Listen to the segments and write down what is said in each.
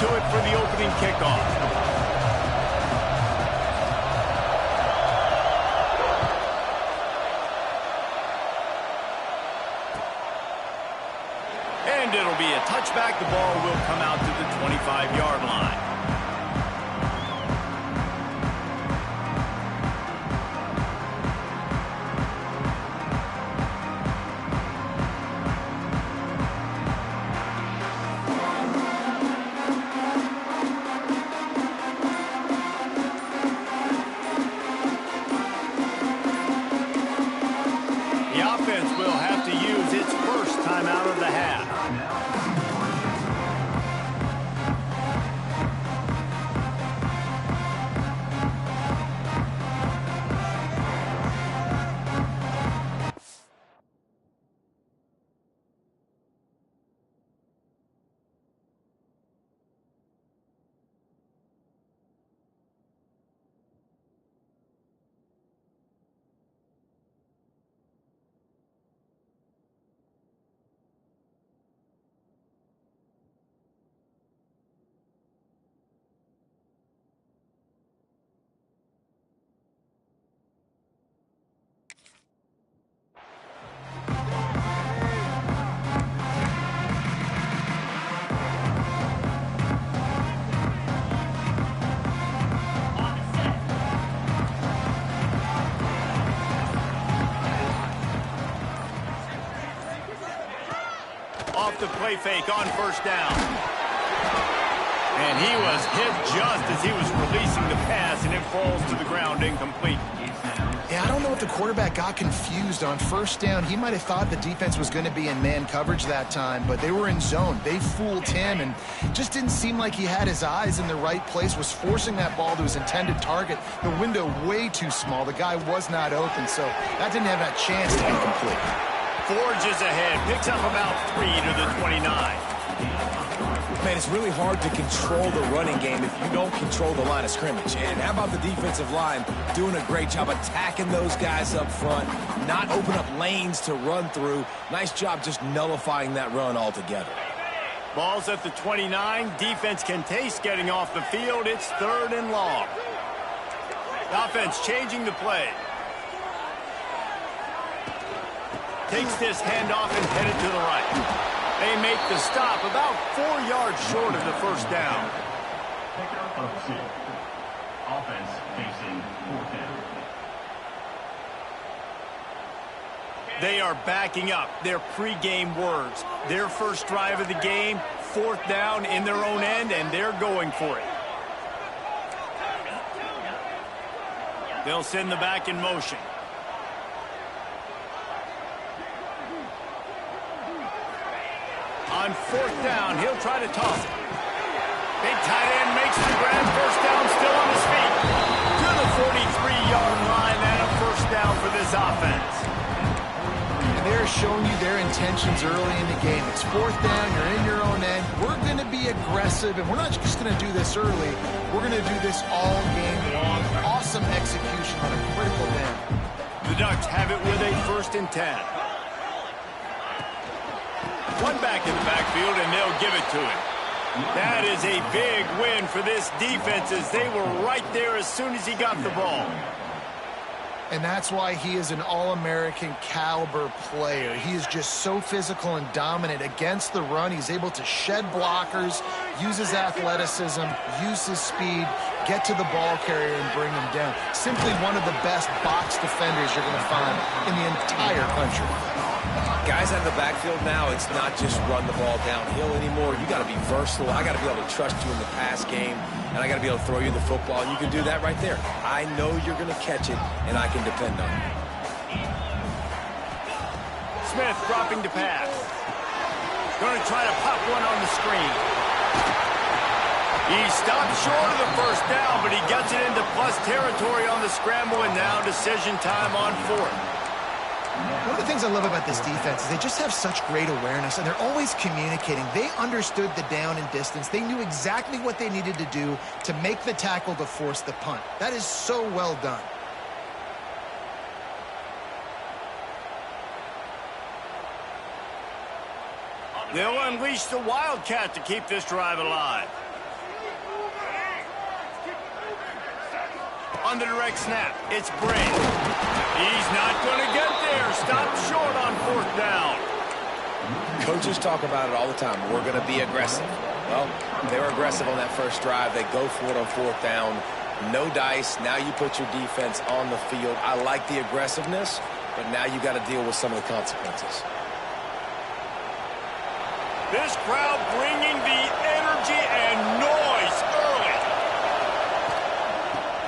to it for the opening kickoff. And it'll be a touchback. The ball will come out to the 25-yard line. Will have to use its first time out of the half. Off the play fake on first down. And he was hit just as he was releasing the pass, and it falls to the ground incomplete. Yeah, I don't know if the quarterback got confused on first down. He might have thought the defense was going to be in man coverage that time, but they were in zone. They fooled him, and just didn't seem like he had his eyes in the right place, was forcing that ball to his intended target. The window way too small. The guy was not open, so that didn't have that chance to be complete. Forges ahead, picks up about 3 to the 29. Man, it's really hard to control the running game if you don't control the line of scrimmage. And how about the defensive line doing a great job attacking those guys up front, not open up lanes to run through. Nice job just nullifying that run altogether. Ball's at the 29. Defense can taste getting off the field. It's 3rd and long. The offense changing the play. Takes this handoff and headed to the right. They make the stop about 4 yards short of the first down. Pickup of 2. Offense facing 4th down. They are backing up their pregame words. Their first drive of the game, 4th down in their own end, and they're going for it. They'll send the back in motion. On 4th down, he'll try to toss it. Big tight end makes the grab. First down, still on his feet. To the 43-yard line, and a first down for this offense. And they're showing you their intentions early in the game. It's 4th down, you're in your own end. We're going to be aggressive, and we're not just going to do this early. We're going to do this all game long. Awesome execution on a critical down. The Ducks have it with a 1st and 10. One back in the backfield, and they'll give it to him. That is a big win for this defense, as they were right there as soon as he got the ball. And that's why he is an All-American caliber player. He is just so physical and dominant against the run. He's able to shed blockers, use his athleticism, use his speed, get to the ball carrier and bring him down. Simply one of the best box defenders you're going to find in the entire country. Guys out of the backfield now, it's not just run the ball downhill anymore. You got to be versatile. I got to be able to trust you in the pass game, and I got to be able to throw you the football, and you can do that right there. I know you're going to catch it, and I can depend on it. Smith dropping to pass. Going to try to pop one on the screen. He stopped short of the first down, but he gets it into plus territory on the scramble, and now decision time on 4th. One of the things I love about this defense is they just have such great awareness, and they're always communicating. They understood the down and distance. They knew exactly what they needed to do to make the tackle to force the punt. That is so well done. They'll unleash the Wildcat to keep this drive alive. On the direct snap, it's Bray. He's not going to get there. Stop short on 4th down. Coaches talk about it all the time. We're going to be aggressive. Well, they were aggressive on that first drive. They go for it on 4th down. No dice. Now you put your defense on the field. I like the aggressiveness, but now you got to deal with some of the consequences. This crowd bringing the energy and noise early.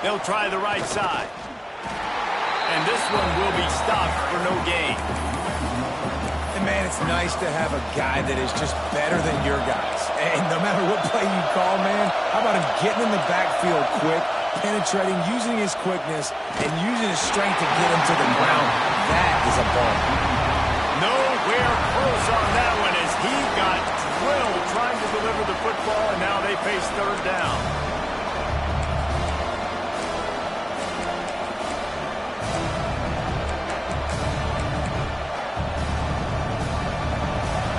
They'll try the right side. And this one will be stopped for no gain. And, man, it's nice to have a guy that is just better than your guys. And no matter what play you call, man, how about him getting in the backfield quick, penetrating, using his quickness, and using his strength to get him to the ground. That is a ball. Nowhere close on that one as he got drilled trying to deliver the football, and now they face 3rd down.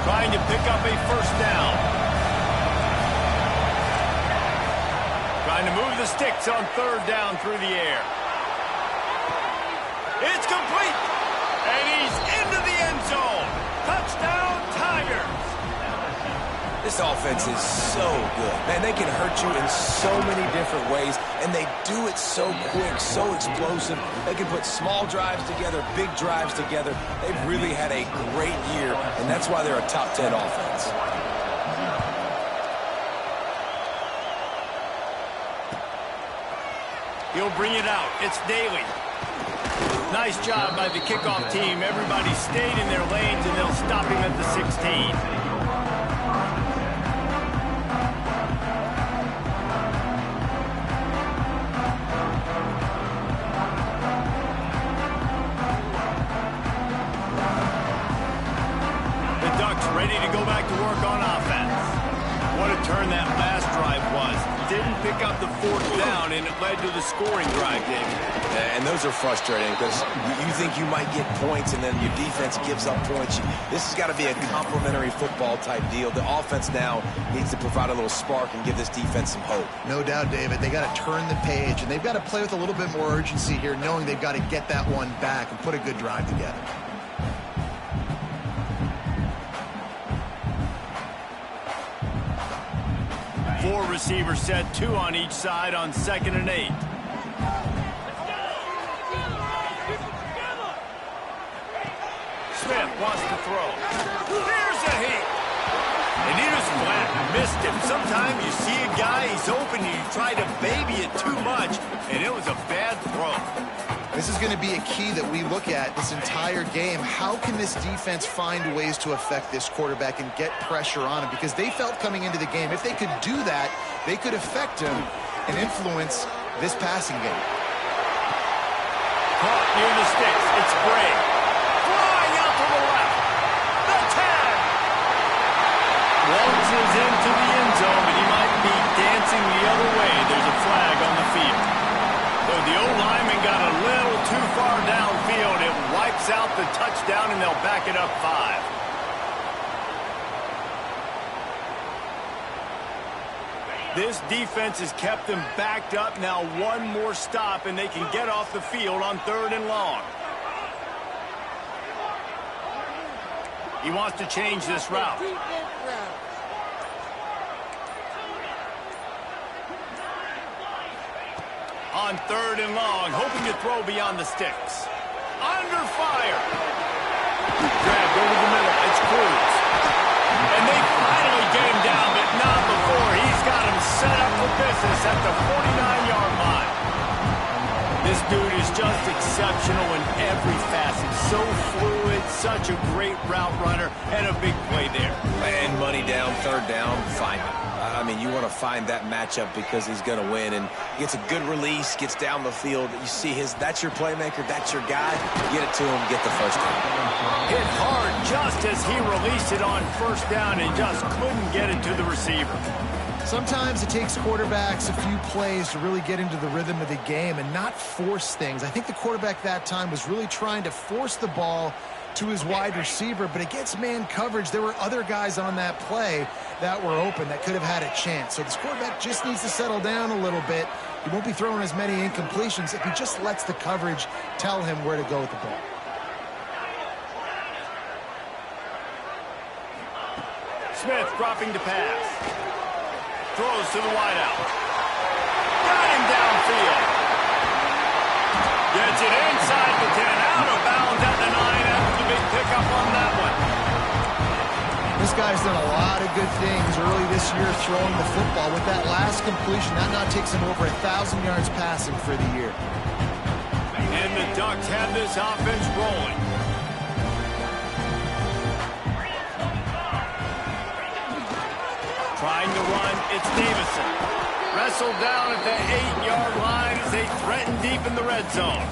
Trying to pick up a 1st down. Trying to move the sticks on 3rd down through the air. It's complete. And he's into the end zone. Touchdown, Tigers. This offense is so good. Man, they can hurt you in so many different ways, and they do it so quick, so explosive. They can put small drives together, big drives together. They've really had a great year, and that's why they're a top 10 offense. He'll bring it out. It's Daly. Nice job by the kickoff team. Everybody stayed in their lanes, and they'll stop him at the 16. Ready to go back to work on offense. What a turn that last drive was. Didn't pick up the 4th down, and it led to the scoring drive, David. And those are frustrating because you think you might get points, and then your defense gives up points. This has got to be a complementary football type deal. The offense now needs to provide a little spark and give this defense some hope. No doubt, David. They got to turn the page, and they've got to play with a little bit more urgency here, knowing they've got to get that one back and put a good drive together. 4 receivers set, 2 on each side on 2nd and 8. Smith wants to throw. There's a hit. And he was flat, missed him. Sometimes you see a guy, he's open, and you try to baby it too much, and it was a bad throw. This is going to be a key that we look at this entire game. How can this defense find ways to affect this quarterback and get pressure on him? Because they felt coming into the game, if they could do that, they could affect him and influence this passing game. Caught near the sticks. It's Bray. Flying out to the left. The tag. Launches into the end zone, but he might be dancing the other way. There's a flag on the field. So the O-lineman got a little too far downfield. It wipes out the touchdown, and they'll back it up 5. This defense has kept them backed up. Now one more stop, and they can get off the field on 3rd and long. He wants to change this route. On 3rd and long, hoping to throw beyond the sticks. Under fire. Dragged over the middle. It's Cruz. And they finally get him down, but not before. He's got him set up for business at the 49-yard line. This dude is just exceptional in every facet. So fluid, such a great route runner, and a big play there. And money down, 3rd down, find him. I mean, you want to find that matchup because he's going to win, and gets a good release, gets down the field. You see that's your playmaker, that's your guy. Get it to him, get the 1st down. Hit hard just as he released it on 1st down and just couldn't get it to the receiver. Sometimes it takes quarterbacks a few plays to really get into the rhythm of the game and not force things. I think the quarterback that time was really trying to force the ball to his wide receiver, but against man coverage, there were other guys on that play that were open that could have had a chance. So this quarterback just needs to settle down a little bit. He won't be throwing as many incompletions if he just lets the coverage tell him where to go with the ball. Smith dropping to pass. Throws to the wideout. Got him downfield. Gets it inside the 10. Out of bounds at the 9 after the big pickup on that one. This guy's done a lot of good things early this year throwing the football. With that last completion, that now takes him over 1,000 yards passing for the year. And the Ducks have this offense rolling. Trying to run, it's Davison. Wrestled down at the 8-yard line as they threaten deep in the red zone.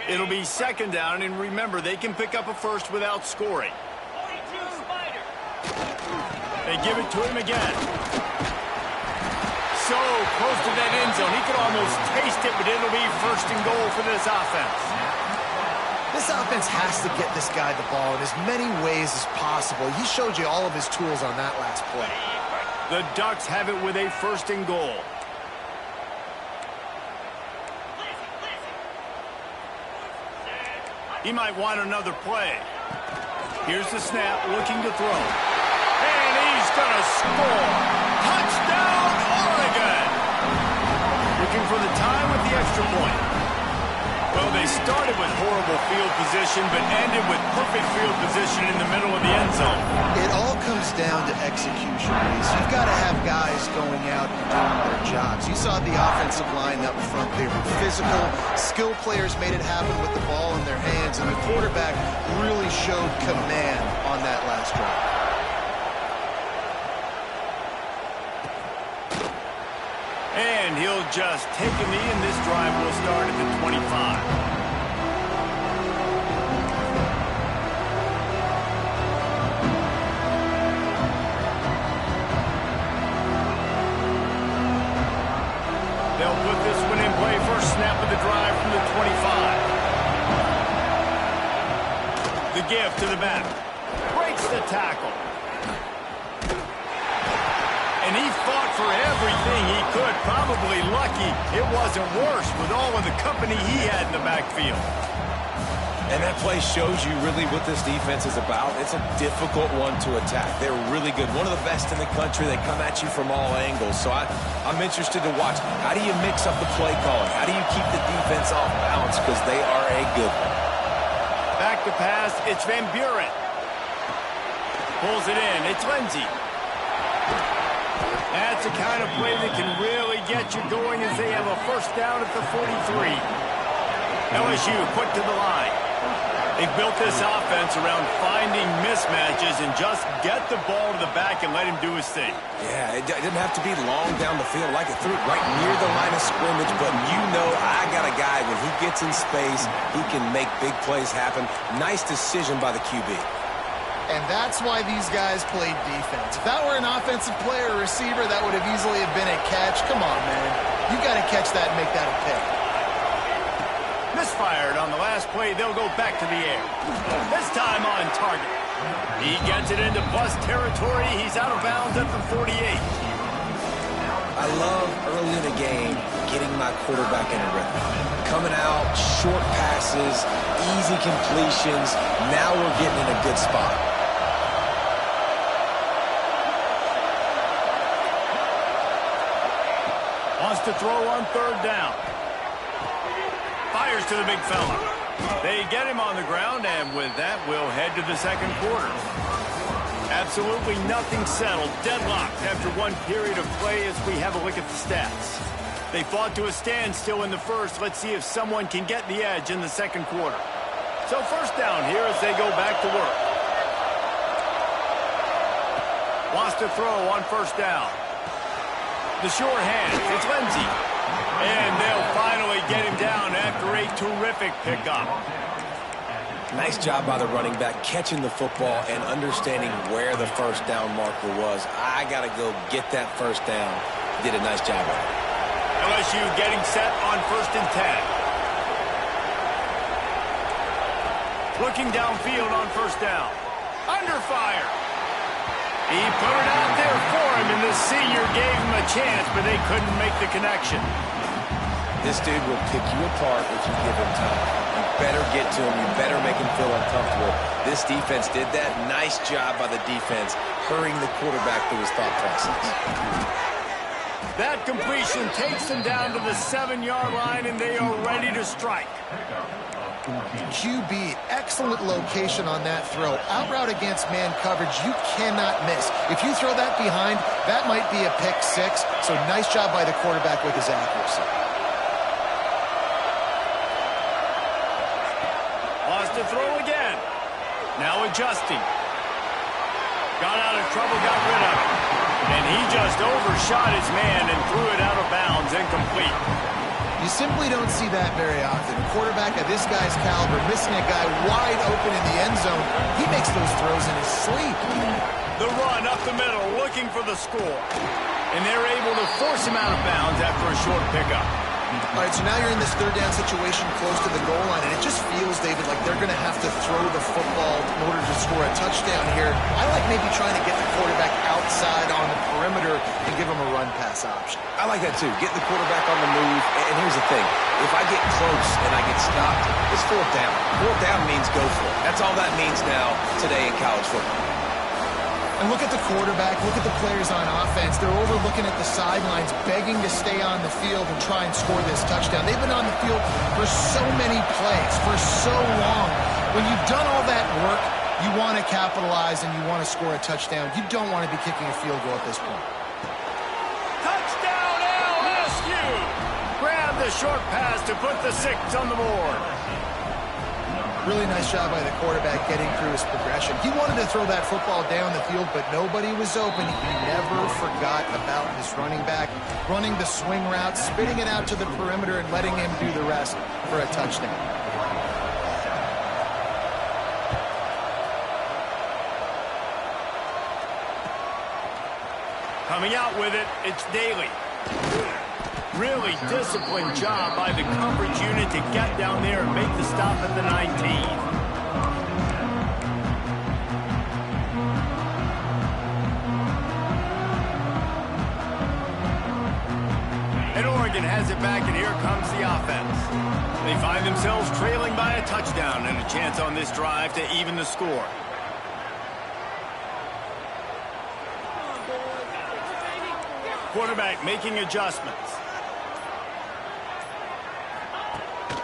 It'll be second down, and remember, they can pick up a first without scoring. They give it to him again. So close to that end zone. He could almost taste it, but it'll be first and goal for this offense. This offense has to get this guy the ball in as many ways as possible. He showed you all of his tools on that last play. The Ducks have it with a first and goal. He might want another play. Here's the snap, looking to throw. And he's going to score. Touchdown, Oregon. Looking for the time with the extra point. Well, they started with horrible field position, but ended with perfect field position in the middle of the end zone. It all comes down to execution, Reese. You've got to have guys going out and doing their jobs. You saw the offensive line up front. They were physical. Skill players made it happen with the ball in their hands, and the quarterback really showed command on that last drive. And he'll just take a knee, and this drive will start at the 25. They'll put this one in play. First snap of the drive from the 25. The give to the back. Breaks the tackle. And he fought for everything he could. Probably lucky it wasn't worse with all of the company he had in the backfield. And that play shows you really what this defense is about. It's a difficult one to attack. They're really good. One of the best in the country. They come at you from all angles. So I'm interested to watch. How do you mix up the play calling? How do you keep the defense off balance? Because they are a good one. Back to pass. It's Van Buren. Pulls it in. It's Lindsey. That's the kind of play that can really get you going as they have a first down at the 43. LSU quick to the line. They've built this offense around finding mismatches and just get the ball to the back and let him do his thing. Yeah, it didn't have to be long down the field. Like it threw it right near the line of scrimmage, but you know I got a guy, when he gets in space, he can make big plays happen. Nice decision by the QB. And that's why these guys played defense. If that were an offensive player or receiver, that would have easily have been a catch. Come on, man. You got to catch that and make that a pick. Misfired on the last play. They'll go back to the air. This time on target. He gets it into bust territory. He's out of bounds at the 48. I love early in the game getting my quarterback in a rhythm. Coming out, short passes, easy completions. Now we're getting in a good spot. Wants to throw on third down. Fires to the big fella. They get him on the ground, and with that, we'll head to the second quarter. Absolutely nothing settled. Deadlocked after one period of play as we have a look at the stats. They fought to a standstill in the first. Let's see if someone can get the edge in the second quarter. So first down here as they go back to work. Wants to throw on first down. The short hand, it's Lindsey. And they'll finally get him down after a terrific pickup. Nice job by the running back, catching the football and understanding where the first down marker was. I got to go get that first down. He did a nice job of it. LSU getting set on 1st and 10. Looking downfield on 1st down. Under fire. He put it out there for him, and the senior gave him a chance, but they couldn't make the connection. This dude will pick you apart if you give him time. You better get to him. You better make him feel uncomfortable. This defense did that. Nice job by the defense, hurrying the quarterback through his thought process. That completion takes them down to the 7-yard line, and they are ready to strike. QB, excellent location on that throw. Out route against man coverage, you cannot miss. If you throw that behind, that might be a pick 6. So nice job by the quarterback with his accuracy. Lost to throw again. Now adjusting. Got out of trouble, got rid of it. And he just overshot his man and threw it out of bounds, incomplete. You simply don't see that very often. A quarterback of this guy's caliber missing a guy wide open in the end zone. He makes those throws in his sleep. The run up the middle, looking for the score. And they're able to force him out of bounds after a short pickup. All right, so now you're in this 3rd down situation close to the goal line, and it just feels, David, like they're going to have to throw the football in order to score a touchdown here. I like maybe trying to get the quarterback outside on the perimeter and give him a run-pass option. I like that, too. Get the quarterback on the move. And here's the thing. If I get close and I get stopped, it's 4th down. 4th down means go for it. That's all that means now today in college football. And look at the quarterback, look at the players on offense. They're overlooking at the sidelines, begging to stay on the field and try and score this touchdown. They've been on the field for so many plays, for so long. When you've done all that work, you want to capitalize and you want to score a touchdown. You don't want to be kicking a field goal at this point. Touchdown LSU! Grab the short pass to put the 6 on the board. Really nice job by the quarterback getting through his progression. He wanted to throw that football down the field, but nobody was open. He never forgot about his running back, running the swing route, spitting it out to the perimeter, and letting him do the rest for a touchdown. Coming out with it, it's Daly. Really disciplined job by the coverage unit to get down there and make the stop at the 19. And Oregon has it back, and here comes the offense. They find themselves trailing by a touchdown and a chance on this drive to even the score. Quarterback making adjustments.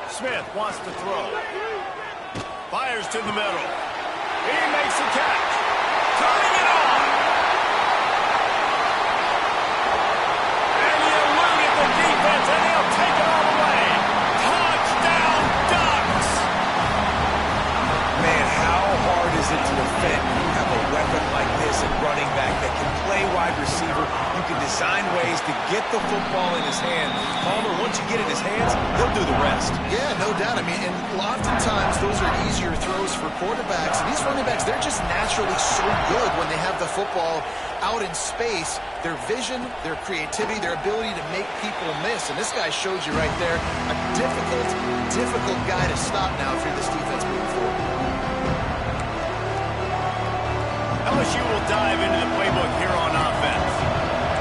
Smith wants to throw. Fires to the middle. He makes a catch. Turning it on. And he eluded the defense, and he'll take it all the way. Touchdown, Ducks! Man, how hard is it to defend when you have a weapon like this at running back that can play wide receiver? You can design ways to get the football in his hand. Palmer, once you get it in his hands, he'll do the rest. Yeah, no doubt. I mean, and oftentimes those are easier throws for quarterbacks. And these running backs, they're just naturally so good when they have the football out in space. Their vision, their creativity, their ability to make people miss. And this guy showed you right there a difficult guy to stop now if you're this defense moving forward. LSU will dive into the playbook here on offense.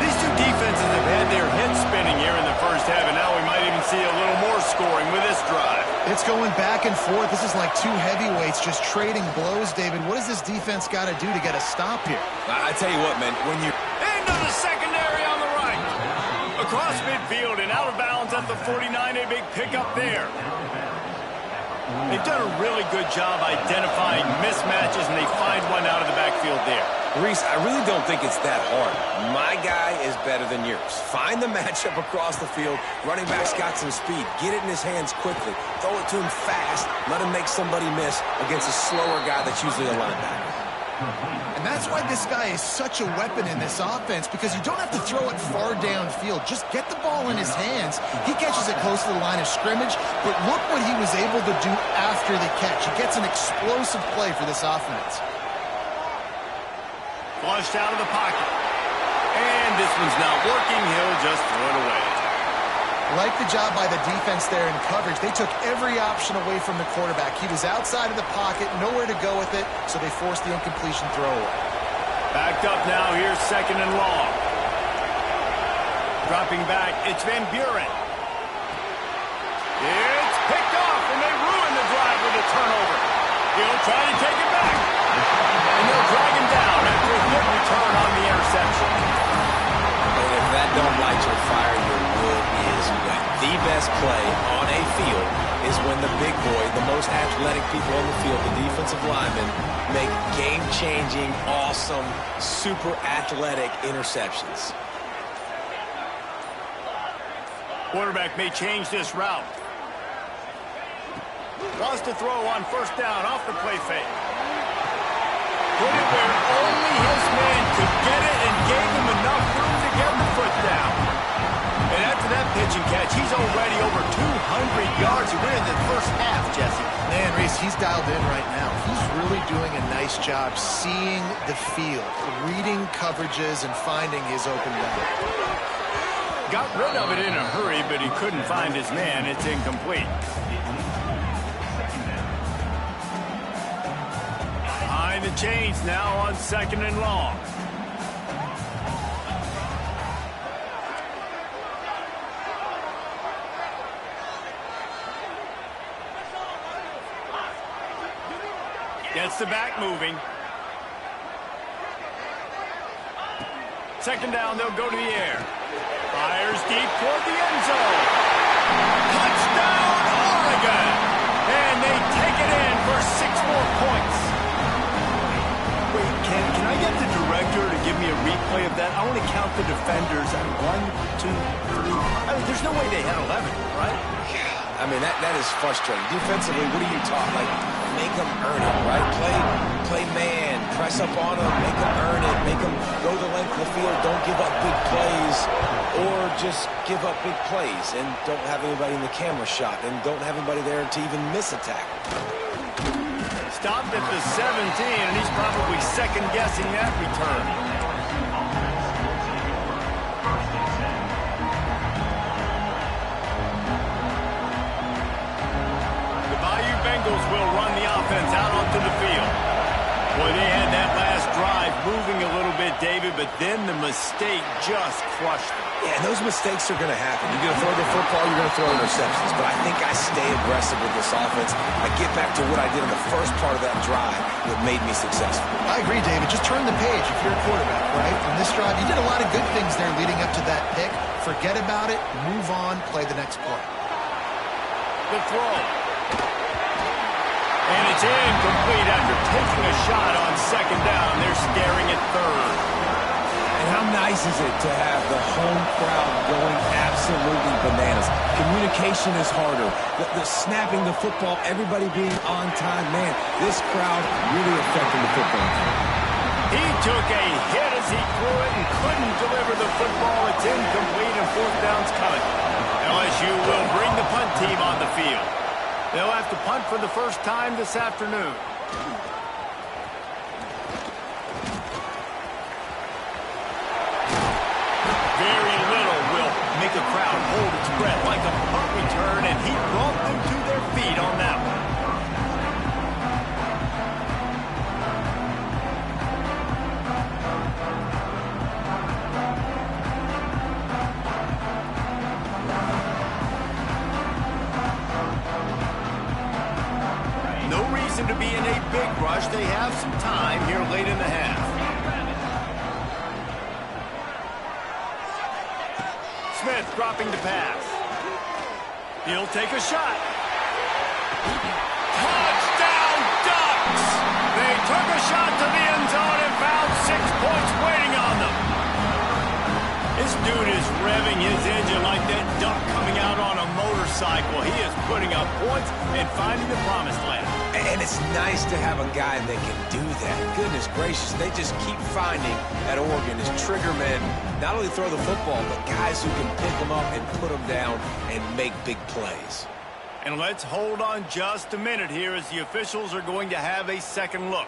These two defenses have had their heads spinning here in the first half, and now we might even see a little more scoring with this drive. It's going back and forth. This is like two heavyweights just trading blows, David. What does this defense got to do to get a stop here? I tell you what, man, when you... Into the secondary on the right. Across midfield and out of bounds at the 49, a big pickup there. They've done a really good job identifying mismatches, and they find one out of the backfield there. Reese, I really don't think it's that hard. My guy is better than yours. Find the matchup across the field. Running back's got some speed. Get it in his hands quickly. Throw it to him fast. Let him make somebody miss against a slower guy that's usually a linebacker. And that's why this guy is such a weapon in this offense, because you don't have to throw it far downfield. Just get the ball in his hands. He catches it close to the line of scrimmage, but look what he was able to do after the catch. He gets an explosive play for this offense. Flushed out of the pocket. And this one's not working. He'll just throw it away. Like the job by the defense there in coverage. They took every option away from the quarterback. He was outside of the pocket, nowhere to go with it, so they forced the incompletion throw away. Backed up now. Here's 2nd and long. Dropping back, it's Van Buren. It's picked off, and they ruin the drive with a turnover. He'll try to take it back. And they'll drag him down after a good return on the interception. And if that don't light your fire, your wood is wet. The best play on a field is when the big boy, the most athletic people on the field, the defensive linemen, make game-changing, awesome, super athletic interceptions. Quarterback may change this route. Wants to throw on 1st down off the play fake. Put it where only his man could get it and gave him enough room to get the foot down. And after that pitch and catch, he's already over 200 yards. We're in the first half, Jesse. Man, Reese, he's dialed in right now. He's really doing a nice job seeing the field, reading coverages, and finding his open guy. Got rid of it in a hurry, but he couldn't find his man. It's incomplete. Behind the chains now on 2nd and long. Gets the back moving. 2nd down, they'll go to the air. Fires deep toward the end zone. Touchdown, Oregon! And they take it in for 6 more points. Wait, can I get the director to give me a replay of that? I want to count the defenders at 1, 2, 3. I mean, there's no way they had 11, right? I mean, that is frustrating. Defensively, what are you taught? Like, make them earn it, right? Play man, press up on them, make them earn it, make them go the length of the field, don't give up big plays, or just give up big plays and don't have anybody in the camera shot and don't have anybody there to even miss a tackle. Stopped at the 17, and he's probably second-guessing that return. Bengals will run the offense out onto the field. Boy, they had that last drive moving a little bit, David, but then the mistake just crushed them. Yeah, and those mistakes are going to happen. You're going to throw the football, you're going to throw interceptions. But I think I stay aggressive with this offense. I get back to what I did in the first part of that drive that made me successful. I agree, David. Just turn the page if you're a quarterback, right? On this drive, you did a lot of good things there leading up to that pick. Forget about it, move on, play the next play. The throw. And it's incomplete after taking a shot on 2nd down. They're staring at 3rd. And how nice is it to have the home crowd going absolutely bananas? Communication is harder. The snapping the football, everybody being on time. Man, this crowd really affecting the football game. He took a hit as he threw it and couldn't deliver the football. It's incomplete and 4th down's coming. LSU will bring the punt team on the field. They'll have to punt for the first time this afternoon. Very little will make a crowd hold its breath like a punt return, and he brought them to their feet on that one. To be in a big rush. They have some time here late in the half. Smith dropping the pass. He'll take a shot. Touchdown, Ducks! They took a shot to the end zone and found 6 points waiting on them. This dude is revving his engine like that duck coming out on a motorcycle. He is putting up points and finding the promised land. And it's nice to have a guy that can do that. Goodness gracious, they just keep finding at Oregon as trigger men, not only throw the football, but guys who can pick them up and put them down and make big plays. And let's hold on just a minute here as the officials are going to have a second look.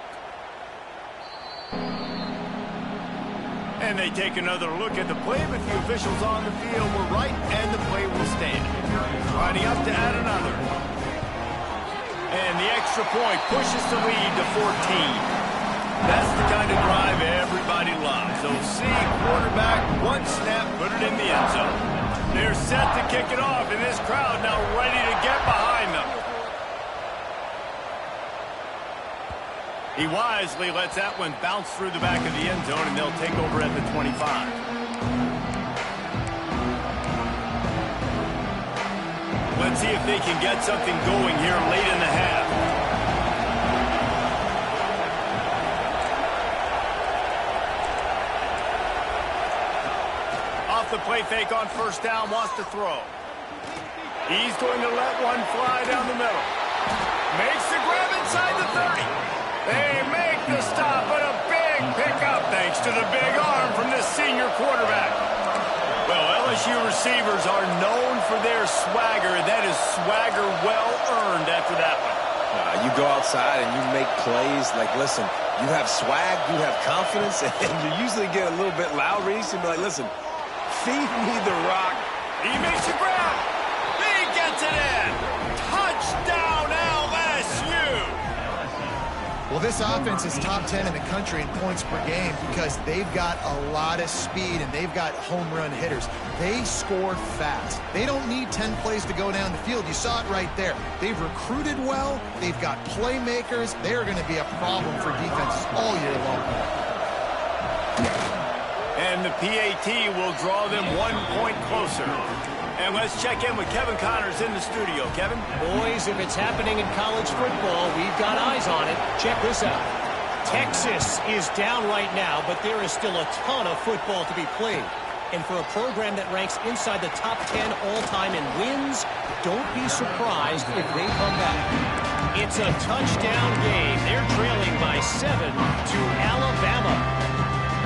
And they take another look at the play, but the officials on the field were right, and the play will stand. Lining up to add another. And the extra point pushes the lead to 14. That's the kind of drive everybody loves. So see, quarterback, one snap, put it in the end zone. They're set to kick it off, and this crowd now ready to get behind them. He wisely lets that one bounce through the back of the end zone, and they'll take over at the 25. Let's see if they can get something going here late in the half. Off the play fake on first down, wants to throw. He's going to let one fly down the middle. Makes the grab inside the 30. They make the stop, but a big pickup thanks to the big arm from this senior quarterback. Well, LSU receivers are known for their swagger. That is swagger well earned after that one. You go outside and you make plays. Like, listen, you have swag, you have confidence, and you usually get a little bit loud. You be like, listen, feed me the rock. He makes a grab. He gets it in. Touchdown, LSU. Well, this offense is top 10 in the country in points per game because they've got a lot of speed and they've got home run hitters. They score fast. They don't need 10 plays to go down the field. You saw it right there. They've recruited well. They've got playmakers. They are going to be a problem for defenses all year long. And the PAT will draw them 1 point closer. And let's check in with Kevin Connors in the studio. Kevin? Boys, if it's happening in college football, we've got eyes on it. Check this out. Texas is down right now, but there is still a ton of football to be played. And for a program that ranks inside the top 10 all-time in wins, don't be surprised if they come back. It's a touchdown game. They're trailing by 7 to Alabama.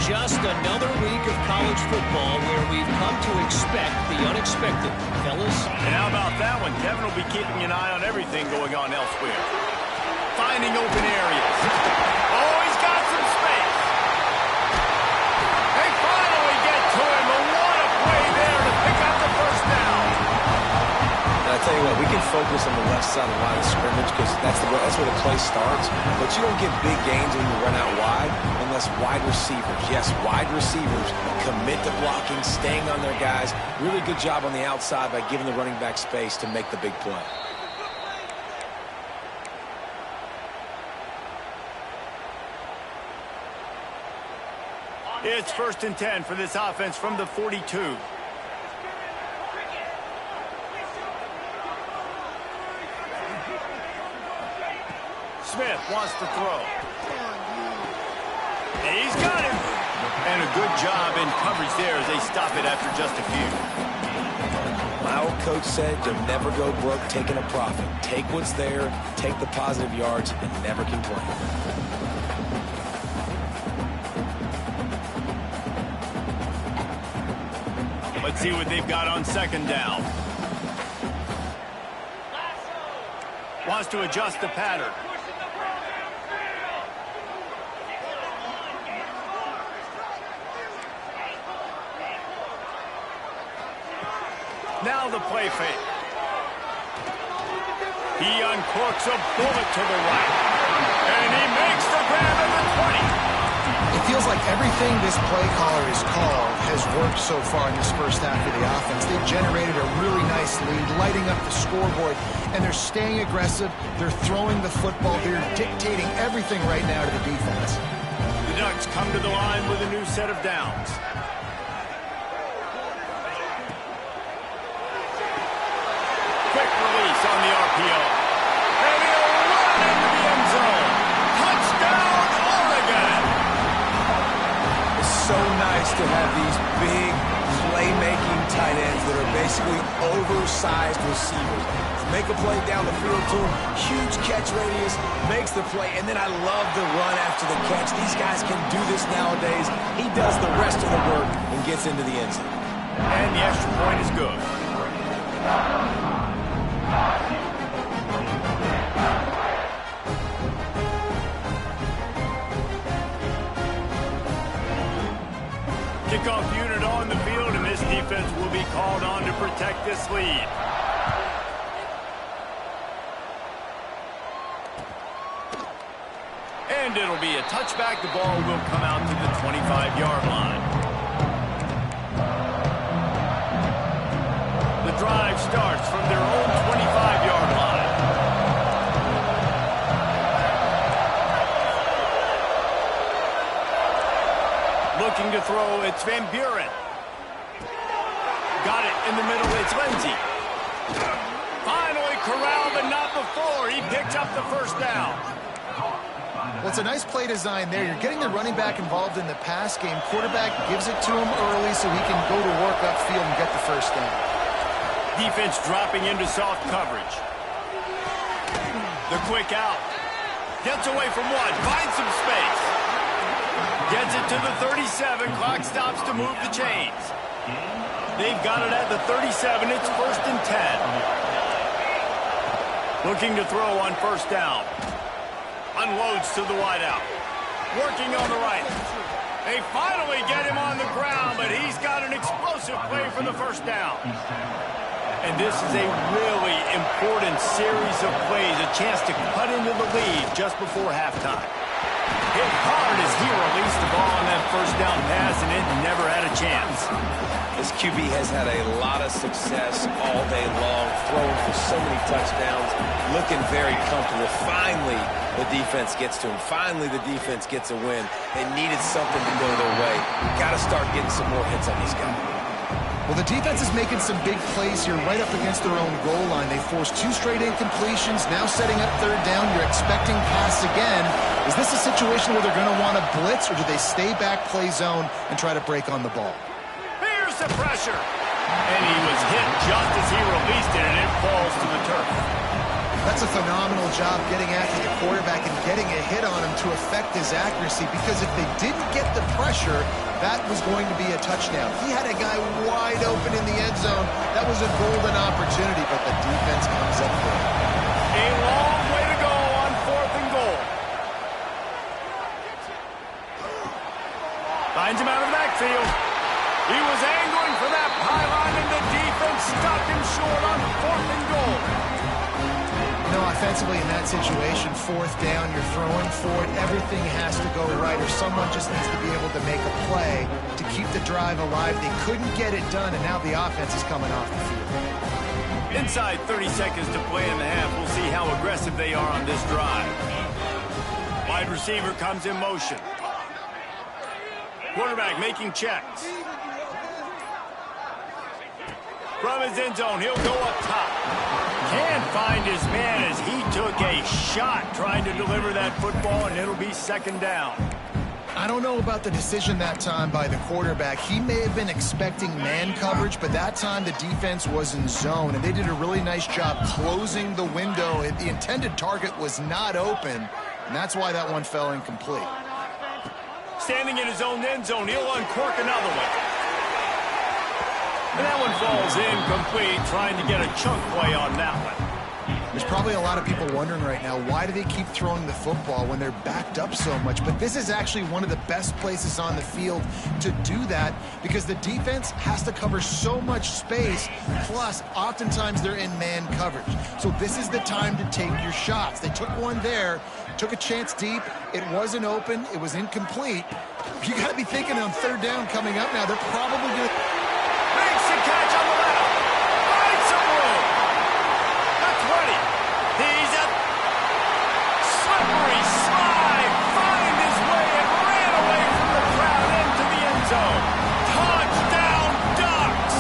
Just another week of college football where we've come to expect the unexpected. Fellas? And how about that one? Kevin will be keeping an eye on everything going on elsewhere. Finding open areas. Oh, he's got some space. They finally get to him. But what a play there to pick up the first down. And I tell you what, we can focus on the left side of the line of scrimmage because that's where the play starts. But you don't get big gains when you run out wide unless wide receivers, yes, wide receivers commit to blocking, staying on their guys. Really good job on the outside by giving the running back space to make the big play. It's 1st and 10 for this offense from the 42. Smith wants to throw. He's got it. And a good job in coverage there as they stop it after just a few. My old coach said you'll never go broke taking a profit. Take what's there, take the positive yards, and never complain. Let's see what they've got on second down. Wants to adjust the pattern. Now the play fake. He uncorks a bullet to the right. And he makes the grab at the 20. It feels like everything this play caller has called has worked so far in this first half of the offense. They've generated a really nice lead, lighting up the scoreboard, and they're staying aggressive. They're throwing the football. They're dictating everything right now to the defense. The Ducks come to the line with a new set of downs. Quick release on the RPO. And he'll run into the end zone. Touchdown, Oregon! It's so nice to have these big playmaking tight ends that are basically oversized receivers. Make a play down the field to him, huge catch radius, makes the play, and then I love the run after the catch. These guys can do this nowadays. He does the rest of the work and gets into the end zone. And the extra point is good. Kickoff unit on the field, and this defense will be called on to protect this lead. And it'll be a touchback. The ball will come out to the 25-yard line. The drive starts from their own 25-yard line. Looking to throw, it's Van Buren. Got it in the middle, it's Lindsey. Finally corralled, but not before. He picks up the first down. Well, it's a nice play design there. You're getting the running back involved in the pass game. Quarterback gives it to him early so he can go to work upfield and get the first down. Defense dropping into soft coverage. The quick out. Gets away from one. Finds some space. Gets it to the 37. Clock stops to move the chains. They've got it at the 37. It's 1st and 10. Looking to throw on first down. Unloads to the wideout. Working on the right. They finally get him on the ground, but he's got an explosive play for the first down. And this is a really important series of plays, a chance to cut into the lead just before halftime. Hit hard as he released the ball on that first down pass, and it never had a chance. This QB has had a lot of success all day long, throwing for so many touchdowns, looking very comfortable. Finally, the defense gets to him. Finally, the defense gets a win. They needed something to go their way. Got to start getting some more hits on this guy. Well, the defense is making some big plays here right up against their own goal line. They forced 2 straight incompletions, now setting up third down. You're expecting pass again. Is this a situation where they're going to want to blitz, or do they stay back, play zone, and try to break on the ball? Here's the pressure. And he was hit just as he released it, and it falls to the turf. That's a phenomenal job getting after the quarterback and getting a hit on him to affect his accuracy, because if they didn't get the pressure, that was going to be a touchdown. He had a guy wide open in the end zone. That was a golden opportunity, but the defense comes up with it. A long way to go on 4th and goal. Finds him out of the backfield. He was angling for that pylon, and the defense stopped him short on 4th and goal. You know, offensively in that situation, 4th down, you're throwing for it. Everything has to go right, or someone just needs to be able to make a play to keep the drive alive. They couldn't get it done, and now the offense is coming off the field. Inside 30 seconds to play in the half. We'll see how aggressive they are on this drive. Wide receiver comes in motion. Quarterback making checks. From his end zone, he'll go up top. Can't find his man as he took a shot trying to deliver that football, and it'll be 2nd down. I don't know about the decision that time by the quarterback. He may have been expecting man coverage, but that time the defense was in zone, and they did a really nice job closing the window. The intended target was not open, and that's why that one fell incomplete. Standing in his own end zone, he'll uncork another one. And that one falls incomplete, trying to get a chunk play on that one. There's probably a lot of people wondering right now, why do they keep throwing the football when they're backed up so much? But this is actually one of the best places on the field to do that, because the defense has to cover so much space, plus oftentimes they're in man coverage. So this is the time to take your shots. They took one there, took a chance deep. It wasn't open. It was incomplete. You got to be thinking on 3rd down coming up now, they're probably going to... Makes the catch on the left. Finds some room. That's 20. He's a slippery slide. Find his way and ran away from the crowd into the end zone. Touchdown Ducks.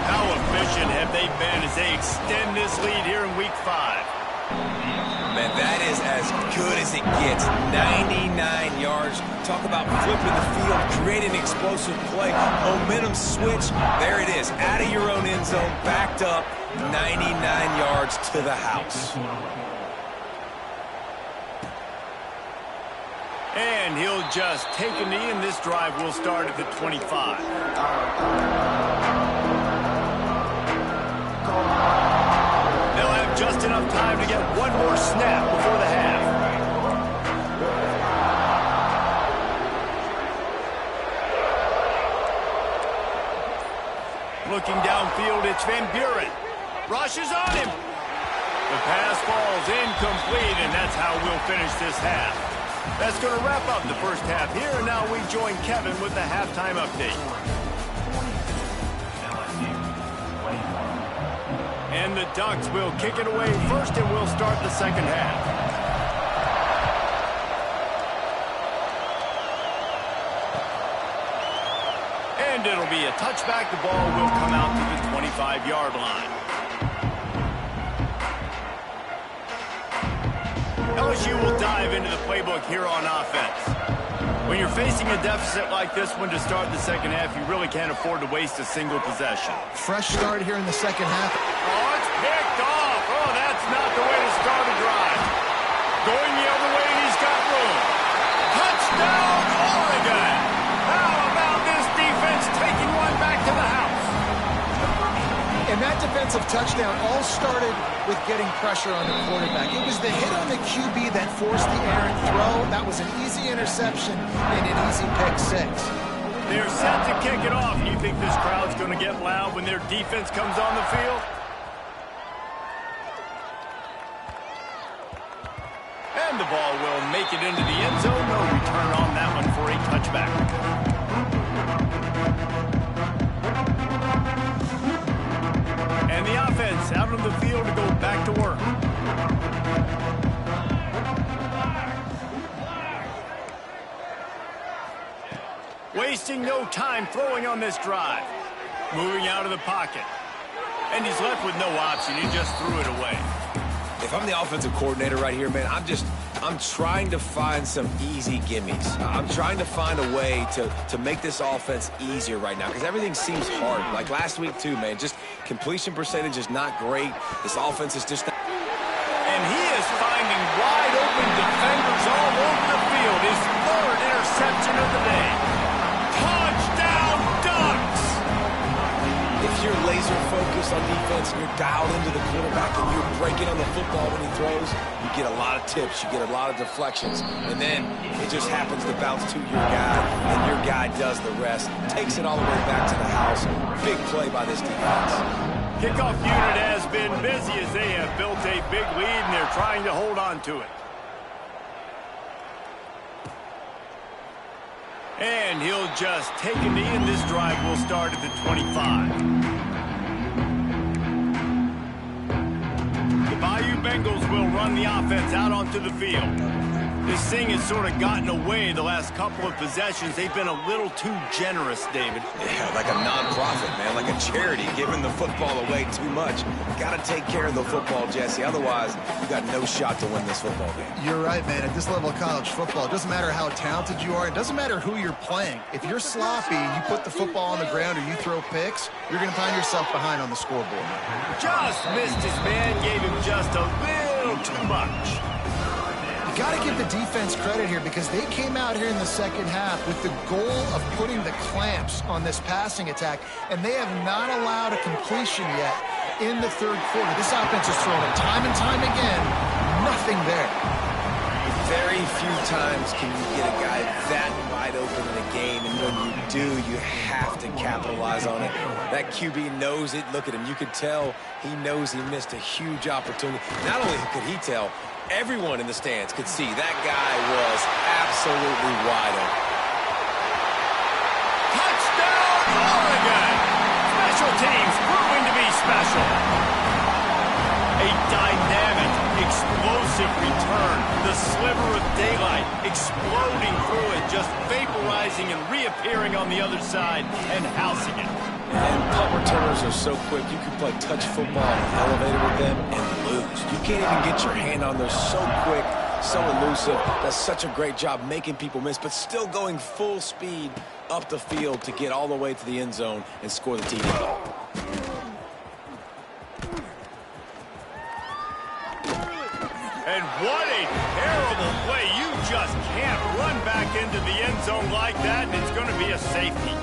How efficient have they been as they extend this lead here in Week 5? Man, that is as good as it gets. 99 yards. Talk about flipping the field, creating explosive play, momentum switch. There it is, out of your own end zone, backed up, 99 yards to the house. And he'll just take a knee, and this drive will start at the 25. They'll have just enough time to get one more snap before the half. Looking downfield, it's Van Buren. Rushes on him. The pass falls incomplete, and that's how we'll finish this half. That's going to wrap up the first half here, and now we join Kevin with the halftime update. And the Ducks will kick it away first, and we'll start the second half. And it'll be a touchback. The ball will come out to the 25-yard line. LSU will dive into the playbook here on offense. When you're facing a deficit like this one to start the second half, you really can't afford to waste a single possession. Fresh start here in the second half. Oh, it's picked off. Oh, that's not the way to start a drive. Going the other way, he's got room. Touchdown, Oregon. How about this defense taking one back to the house? And that defensive touchdown all started with getting pressure on the quarterback. It was the hit on the QB that forced the errant throw. That was an easy interception and an easy pick six. They're set to kick it off. You think this crowd's going to get loud when their defense comes on the field? And the ball will make it into the end zone. No return on that one for a touchback. And the offense out on the field to go back to work. Wasting no time throwing on this drive. Moving out of the pocket. And he's left with no option. He just threw it away. If I'm the offensive coordinator right here, man, I'm trying to find some easy gimmies. I'm trying to find a way to make this offense easier right now because everything seems hard. Like last week, too, man. Just completion percentage is not great. This offense is just not... And he is finding wide open defenders all over the field. His third interception of the day. Touchdown, Ducks! If you're laser focused on defense and you're dialed into the quarterback and you're breaking on the football when he throws, you get a lot of tips, you get a lot of deflections, and then it just happens to bounce to your guy, and your guy does the rest, takes it all the way back to the house. Big play by this defense. Kickoff unit has been busy as they have built a big lead, and they're trying to hold on to it. And he'll just take a knee, and this drive will start at the 25. The Bayou Bengals will run the offense out onto the field. This thing has sort of gotten away the last couple of possessions. They've been a little too generous, David. Yeah, like a nonprofit, man, like a charity, giving the football away too much. Got to take care of the football, Jesse. Otherwise, you got no shot to win this football game. You're right, man. At this level of college football, it doesn't matter how talented you are. It doesn't matter who you're playing. If you're sloppy, you put the football on the ground or you throw picks, you're going to find yourself behind on the scoreboard. Just missed his man, gave him just a little too much. You got to give the defense credit here because they came out here in the second half with the goal of putting the clamps on this passing attack, and they have not allowed a completion yet in the third quarter. This offense is throwing it time and time again. Nothing there. Very few times can you get a guy that wide open in a game, and when you do, you have to capitalize on it. That QB knows it. Look at him. You could tell he knows he missed a huge opportunity. Not only could he tell, everyone in the stands could see that guy was absolutely wide open. Touchdown, Oregon! Special teams proving to be special. A dynamic, explosive return. The sliver of daylight exploding through it, just vaporizing and reappearing on the other side and housing it. And punt returners are so quick, you can play touch football in the elevator with them and lose. You can't even get your hand on those so quick. So elusive, does such a great job making people miss, but still going full speed up the field to get all the way to the end zone and score the TD. And what a terrible play. You just can't run back into the end zone like that, and it's going to be a safety.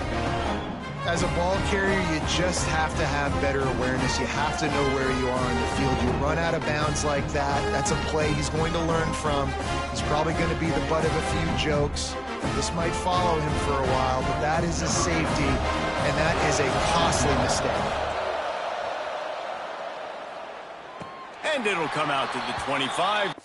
As a ball carrier, you just have to have better awareness. You have to know where you are on the field. You run out of bounds like that, that's a play he's going to learn from. He's probably going to be the butt of a few jokes. This might follow him for a while, but that is a safety, and that is a costly mistake. And it'll come out to the 25.